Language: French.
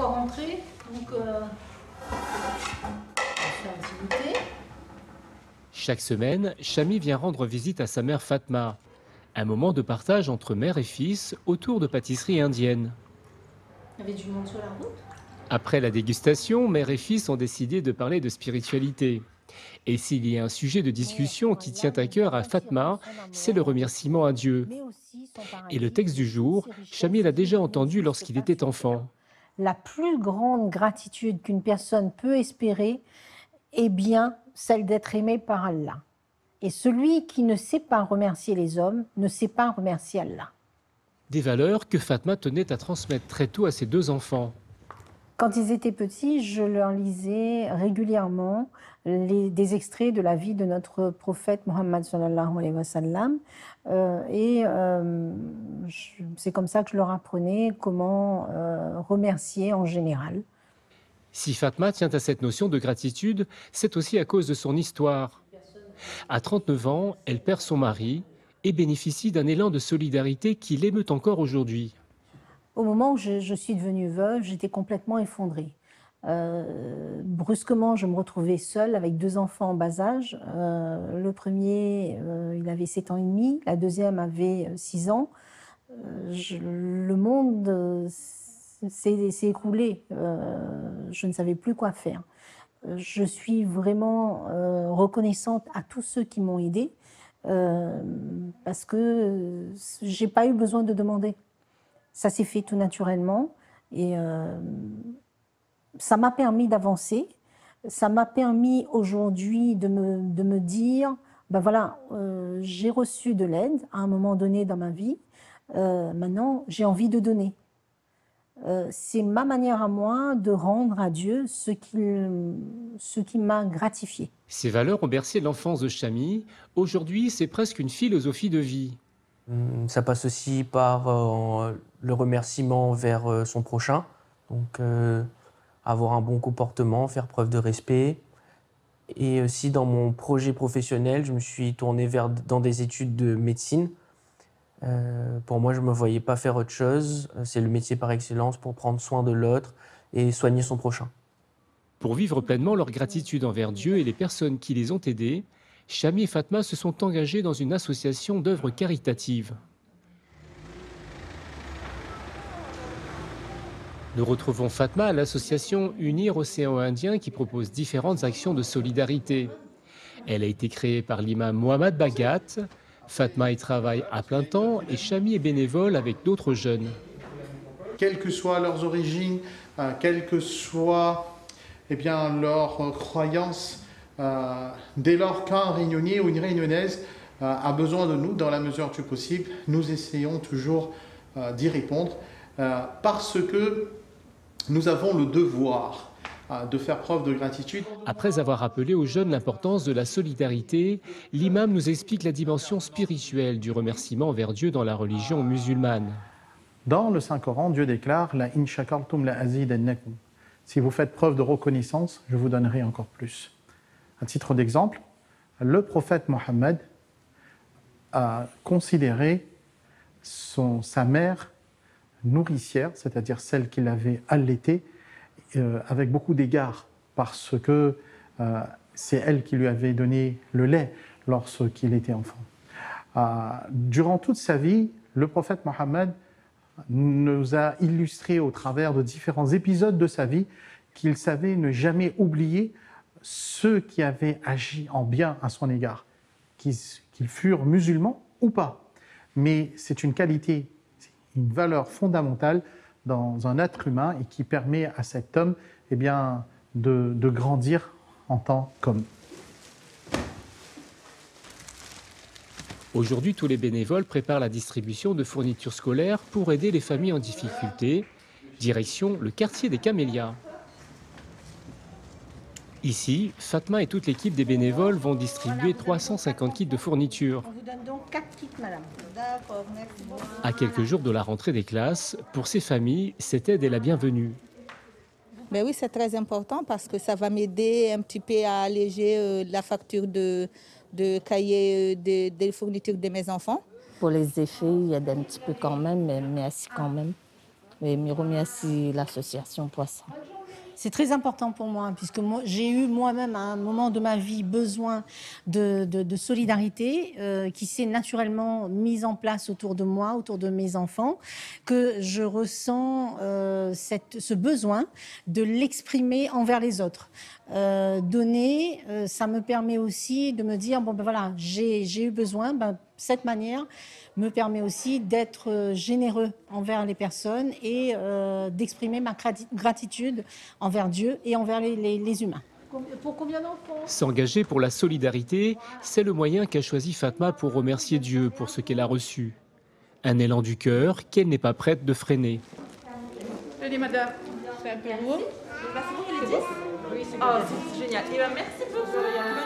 encore rentré, donc on fait un petit goûter. Chaque semaine, Chami vient rendre visite à sa mère Fatma. Un moment de partage entre mère et fils autour de pâtisseries indiennes. Il y avait du monde sur la route. Après la dégustation, mère et fils ont décidé de parler de spiritualité. Et s'il y a un sujet de discussion qui tient à cœur à Fatma, c'est le remerciement à Dieu. Et le texte du jour, Chami l'a déjà entendu lorsqu'il était enfant. La plus grande gratitude qu'une personne peut espérer est bien celle d'être aimée par Allah. Et celui qui ne sait pas remercier les hommes ne sait pas remercier Allah. Des valeurs que Fatma tenait à transmettre très tôt à ses deux enfants. Quand ils étaient petits, je leur lisais régulièrement des extraits de la vie de notre prophète Mohammed sallallahu alayhi wa sallam. C'est comme ça que je leur apprenais comment remercier en général. Si Fatma tient à cette notion de gratitude, c'est aussi à cause de son histoire. À 39 ans, elle perd son mari et bénéficie d'un élan de solidarité qui l'émeut encore aujourd'hui. Au moment où je suis devenue veuve, j'étais complètement effondrée. Brusquement, je me retrouvais seule avec deux enfants en bas âge. Le premier, il avait 7 ans et demi, la deuxième avait 6 ans. Le monde s'est écroulé. Je ne savais plus quoi faire. Je suis vraiment reconnaissante à tous ceux qui m'ont aidée parce que j'ai pas eu besoin de demander. Ça s'est fait tout naturellement et ça m'a permis d'avancer. Ça m'a permis aujourd'hui de me dire, ben voilà, j'ai reçu de l'aide à un moment donné dans ma vie. Maintenant, j'ai envie de donner. C'est ma manière à moi de rendre à Dieu ce qui m'a gratifié. Ces valeurs ont bercé l'enfance de Chami. Aujourd'hui, c'est presque une philosophie de vie. Ça passe aussi par le remerciement vers son prochain. Donc, avoir un bon comportement, faire preuve de respect. Et aussi, dans mon projet professionnel, je me suis tourné dans des études de médecine. Pour moi, je ne me voyais pas faire autre chose. C'est le métier par excellence pour prendre soin de l'autre et soigner son prochain. Pour vivre pleinement leur gratitude envers Dieu et les personnes qui les ont aidés, Chami et Fatma se sont engagés dans une association d'œuvres caritatives. Nous retrouvons Fatma à l'association Unir Océan Indien qui propose différentes actions de solidarité. Elle a été créée par l'imam Mohamed Bagat. Fatma y travaille à plein temps et Chami est bénévole avec d'autres jeunes. Quelles que soient leurs origines, quelles que soient leurs croyances, dès lors qu'un Réunionnais ou une Réunionnaise a besoin de nous, dans la mesure du possible, nous essayons toujours d'y répondre parce que nous avons le devoir de faire preuve de gratitude. Après avoir rappelé aux jeunes l'importance de la solidarité, l'imam nous explique la dimension spirituelle du remerciement envers Dieu dans la religion musulmane. Dans le Saint-Coran, Dieu déclare « La in shakartum la azidannakum » Si vous faites preuve de reconnaissance, je vous donnerai encore plus. À titre d'exemple, le prophète Mohammed a considéré sa mère nourricière, c'est-à-dire celle qu'il avait allaitée, avec beaucoup d'égards, parce que c'est elle qui lui avait donné le lait lorsqu'il était enfant. Durant toute sa vie, le prophète Mohammed nous a illustré au travers de différents épisodes de sa vie qu'il savait ne jamais oublier ceux qui avaient agi en bien à son égard, qu'ils furent musulmans ou pas. Mais c'est une qualité, une valeur fondamentale dans un être humain et qui permet à cet homme de grandir en tant qu'homme. Aujourd'hui, tous les bénévoles préparent la distribution de fournitures scolaires pour aider les familles en difficulté. Direction le quartier des Camélias. Ici, Fatma et toute l'équipe des bénévoles vont distribuer 350 kits de fournitures. On vous donne donc 4 kits, madame. D'accord, merci beaucoup. À quelques jours de la rentrée des classes, pour ces familles, cette aide est la bienvenue. Ben oui, c'est très important parce que ça va m'aider un petit peu à alléger la facture de cahiers, des fournitures de mes enfants. Pour les effets, il y a un petit peu quand même, mais assez quand même. et me remercie l'association pour ça. C'est très important pour moi, puisque j'ai eu moi-même à un moment de ma vie besoin de solidarité qui s'est naturellement mise en place autour de moi, autour de mes enfants, que je ressens ce besoin de l'exprimer envers les autres. Donner, ça me permet aussi de me dire, bon ben voilà, j'ai eu besoin, cette manière me permet aussi d'être généreux envers les personnes et d'exprimer ma gratitude envers Dieu et envers les humains. Pour combien d'enfants ? S'engager pour la solidarité, c'est le moyen qu'a choisi Fatma pour remercier Dieu pour ce qu'elle a reçu. Un élan du cœur qu'elle n'est pas prête de freiner. Allez madame, c'est un peu lourd. Merci beaucoup les 10. Oui, c'est génial. Et merci beaucoup.